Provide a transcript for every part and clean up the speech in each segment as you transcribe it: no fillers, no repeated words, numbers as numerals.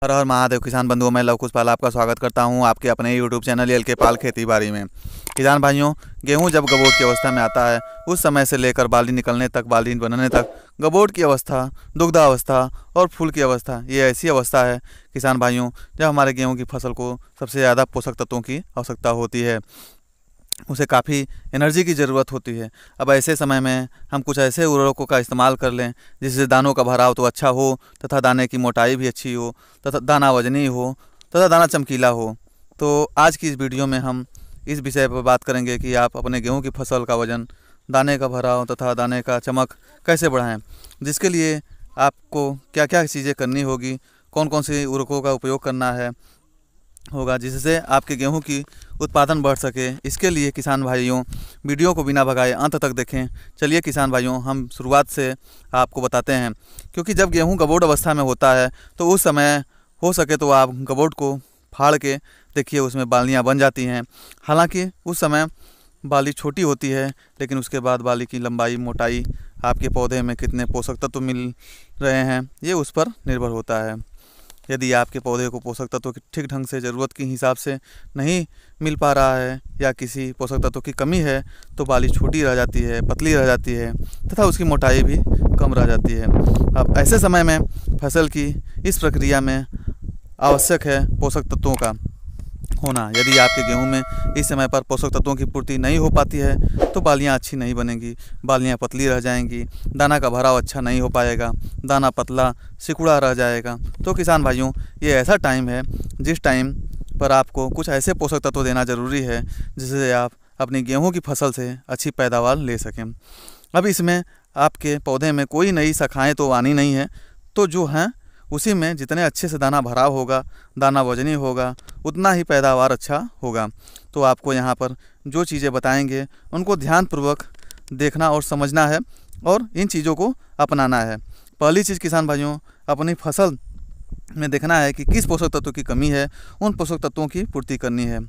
हर हर महादेव। किसान बंधुओं, मैं लव कुशपाल आपका स्वागत करता हूं आपके अपने यूट्यूब चैनल एल के पाल खेती बाड़ी में। किसान भाइयों, गेहूं जब गबोट की अवस्था में आता है उस समय से लेकर बाली निकलने तक, बाली बनने तक, गबोट की अवस्था, दुग्धावस्था और फूल की अवस्था, ये ऐसी अवस्था है किसान भाइयों जब हमारे गेहूँ की फसल को सबसे ज़्यादा पोषक तत्वों की आवश्यकता होती है। उसे काफ़ी एनर्जी की ज़रूरत होती है। अब ऐसे समय में हम कुछ ऐसे उर्वरकों का इस्तेमाल कर लें जिससे दानों का भराव तो अच्छा हो तथा दाने की मोटाई भी अच्छी हो तथा दाना वजनी हो तथा दाना चमकीला हो। तो आज की इस वीडियो में हम इस विषय पर बात करेंगे कि आप अपने गेहूं की फसल का वजन, दाने का भराव तथा दाने का चमक कैसे बढ़ाएं, जिसके लिए आपको क्या क्या चीज़ें करनी होगी, कौन कौन से उर्वरकों का उपयोग करना होगा जिससे आपके गेहूं की उत्पादन बढ़ सके। इसके लिए किसान भाइयों, वीडियो को बिना भगाए अंत तक देखें। चलिए किसान भाइयों, हम शुरुआत से आपको बताते हैं। क्योंकि जब गेहूं गबोट अवस्था में होता है तो उस समय हो सके तो आप गबोट को फाड़ के देखिए, उसमें बालियां बन जाती हैं। हालांकि उस समय बाली छोटी होती है, लेकिन उसके बाद बाली की लंबाई, मोटाई, आपके पौधे में कितने पोषक तत्व मिल रहे हैं, ये उस पर निर्भर होता है। यदि आपके पौधे को पोषक तत्वों की ठीक ढंग से ज़रूरत के हिसाब से नहीं मिल पा रहा है या किसी पोषक तत्वों की कमी है तो बाली छोटी रह जाती है, पतली रह जाती है तथा उसकी मोटाई भी कम रह जाती है। अब ऐसे समय में फसल की इस प्रक्रिया में आवश्यक है पोषक तत्वों का होना। यदि आपके गेहूं में इस समय पर पोषक तत्वों की पूर्ति नहीं हो पाती है तो बालियां अच्छी नहीं बनेंगी, बालियां पतली रह जाएंगी, दाना का भराव अच्छा नहीं हो पाएगा, दाना पतला सिकुड़ा रह जाएगा। तो किसान भाइयों, ये ऐसा टाइम है जिस टाइम पर आपको कुछ ऐसे पोषक तत्व देना ज़रूरी है जिससे आप अपनी गेहूँ की फसल से अच्छी पैदावार ले सकें। अब इसमें आपके पौधे में कोई नई शाखाएँ तो आनी नहीं है, तो जो हैं उसी में जितने अच्छे से दाना भराव होगा, दाना वजनी होगा, उतना ही पैदावार अच्छा होगा। तो आपको यहाँ पर जो चीज़ें बताएंगे उनको ध्यानपूर्वक देखना और समझना है और इन चीज़ों को अपनाना है। पहली चीज़ किसान भाइयों, अपनी फसल में देखना है कि किस पोषक तत्व की कमी है, उन पोषक तत्वों की पूर्ति करनी है।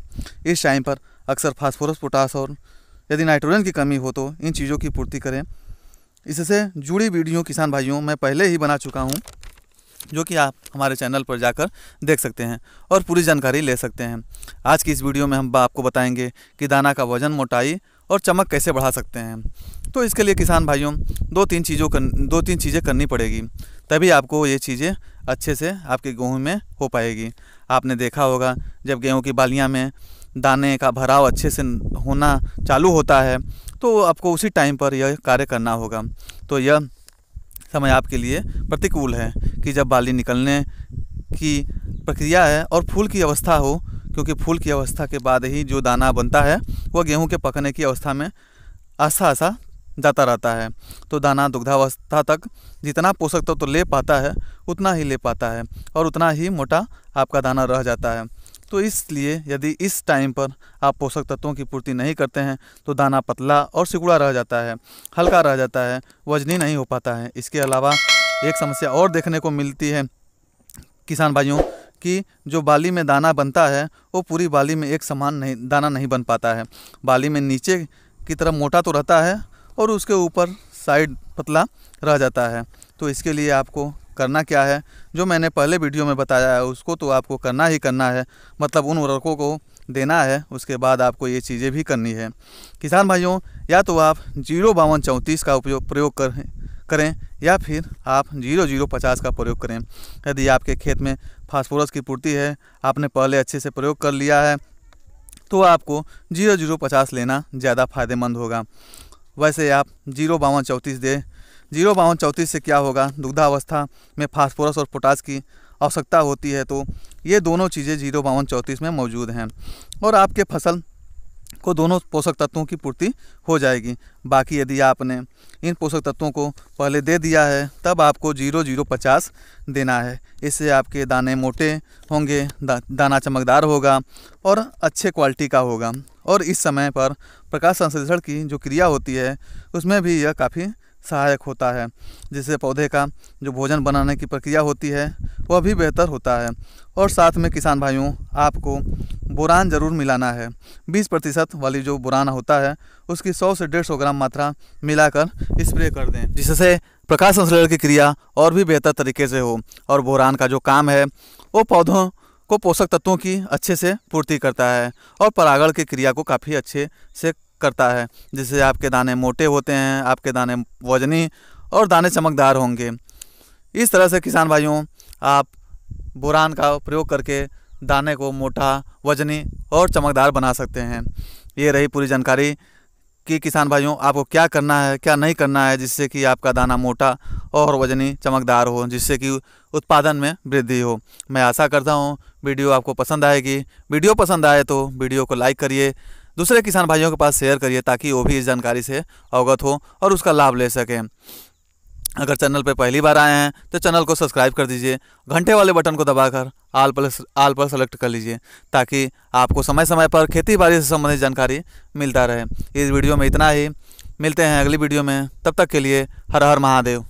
इस टाइम पर अक्सर फास्फोरस, पोटास और यदि नाइट्रोजन की कमी हो तो इन चीज़ों की पूर्ति करें। इससे जुड़ी वीडियो किसान भाइयों मैं पहले ही बना चुका हूँ, जो कि आप हमारे चैनल पर जाकर देख सकते हैं और पूरी जानकारी ले सकते हैं। आज की इस वीडियो में हम आपको बताएंगे कि दाना का वजन, मोटाई और चमक कैसे बढ़ा सकते हैं। तो इसके लिए किसान भाइयों दो तीन चीज़ें करनी पड़ेगी, तभी आपको ये चीज़ें अच्छे से आपके गेहूं में हो पाएगी। आपने देखा होगा जब गेहूं की बालियां में दाने का भराव अच्छे से होना चालू होता है तो आपको उसी टाइम पर यह कार्य करना होगा। तो यह समय आपके लिए प्रतिकूल है कि जब बाली निकलने की प्रक्रिया है और फूल की अवस्था हो, क्योंकि फूल की अवस्था के बाद ही जो दाना बनता है वह गेहूं के पकने की अवस्था में आस्ता आस्ता जाता रहता है। तो दाना दुग्धावस्था तक जितना पोषक तत्व तो ले पाता है उतना ही ले पाता है और उतना ही मोटा आपका दाना रह जाता है। तो इसलिए यदि इस टाइम पर आप पोषक तत्वों की पूर्ति नहीं करते हैं तो दाना पतला और सिकुड़ा रह जाता है, हल्का रह जाता है, वजनी नहीं हो पाता है। इसके अलावा एक समस्या और देखने को मिलती है किसान भाइयों कि जो बाली में दाना बनता है वो पूरी बाली में एक समान दाना नहीं बन पाता है। बाली में नीचे की तरफ मोटा तो रहता है और उसके ऊपर साइड पतला रह जाता है। तो इसके लिए आपको करना क्या है, जो मैंने पहले वीडियो में बताया है उसको तो आपको करना ही करना है, मतलब उन उर्वरकों को देना है। उसके बाद आपको ये चीज़ें भी करनी है किसान भाइयों। या तो आप 05234 का प्रयोग करें या फिर आप 0050 का प्रयोग करें। यदि आपके खेत में फास्फोरस की पूर्ति है, आपने पहले अच्छे से प्रयोग कर लिया है, तो आपको 0050 लेना ज़्यादा फायदेमंद होगा। वैसे आप 05234 दें। 05234 से क्या होगा, दुग्धावस्था में फास्फोरस और पोटास की आवश्यकता होती है, तो ये दोनों चीज़ें 05234 में मौजूद हैं और आपके फसल को दोनों पोषक तत्वों की पूर्ति हो जाएगी। बाकी यदि आपने इन पोषक तत्वों को पहले दे दिया है तब आपको 0050 देना है। इससे आपके दाने मोटे होंगे, दाना चमकदार होगा और अच्छे क्वालिटी का होगा। और इस समय पर प्रकाश संश्लेषण की जो क्रिया होती है उसमें भी यह काफ़ी सहायक होता है, जिससे पौधे का जो भोजन बनाने की प्रक्रिया होती है वह भी बेहतर होता है। और साथ में किसान भाइयों आपको बोरान ज़रूर मिलाना है। 20% वाली जो बोरान होता है उसकी 100 से 150 ग्राम मात्रा मिलाकर स्प्रे कर दें, जिससे प्रकाश संश्लेषण की क्रिया और भी बेहतर तरीके से हो और बोरान का जो काम है वो पौधों को पोषक तत्वों की अच्छे से पूर्ति करता है और परागण की क्रिया को काफ़ी अच्छे से करता है, जिससे आपके दाने मोटे होते हैं, आपके दाने वजनी और दाने चमकदार होंगे। इस तरह से किसान भाइयों आप बोरान का प्रयोग करके दाने को मोटा, वजनी और चमकदार बना सकते हैं। ये रही पूरी जानकारी कि किसान भाइयों आपको क्या करना है, क्या नहीं करना है, जिससे कि आपका दाना मोटा और वजनी चमकदार हो, जिससे कि उत्पादन में वृद्धि हो। मैं आशा करता हूँ वीडियो आपको पसंद आएगी। वीडियो पसंद आए तो वीडियो को लाइक करिए, दूसरे किसान भाइयों के पास शेयर करिए, ताकि वो भी इस जानकारी से अवगत हो और उसका लाभ ले सकें। अगर चैनल पर पहली बार आए हैं तो चैनल को सब्सक्राइब कर दीजिए, घंटे वाले बटन को दबाकर आल पर सेलेक्ट कर लीजिए, ताकि आपको समय समय पर खेती बाड़ी से संबंधित जानकारी मिलता रहे। इस वीडियो में इतना ही, मिलते हैं अगली वीडियो में, तब तक के लिए हर हर महादेव।